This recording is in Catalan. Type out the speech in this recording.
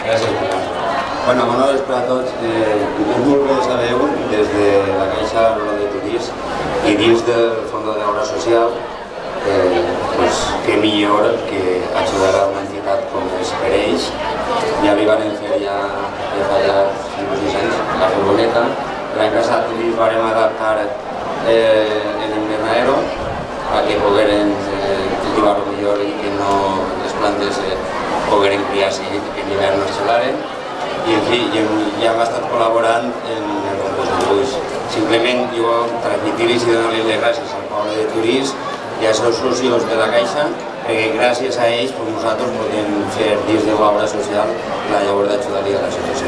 Gràcies, Miquel. Bona vespre a tots. És molt bé saber des de la Caixa Rural de Turís i dins del Fons d'Obra Social que millor que ajudar a una entitat com és per ells. Ja li van fer ja fa 5 o 6 anys la furgoneta. L'any passat li vam adaptar l'invernaero a que pogueren cultivar-ho millor i que les plantes pogueren criar-se en l'hivern no es gelaren. I en fi, ja hem estat col·laborant en el concurs de dibuix. Simplement jo transmitir-los i donar-los les gràcies al poble de Turís i als seus socis de la Caixa, perquè gràcies a ells nosaltres podem fer dins de l'obra social la llavor d'ajudar-li a la situació.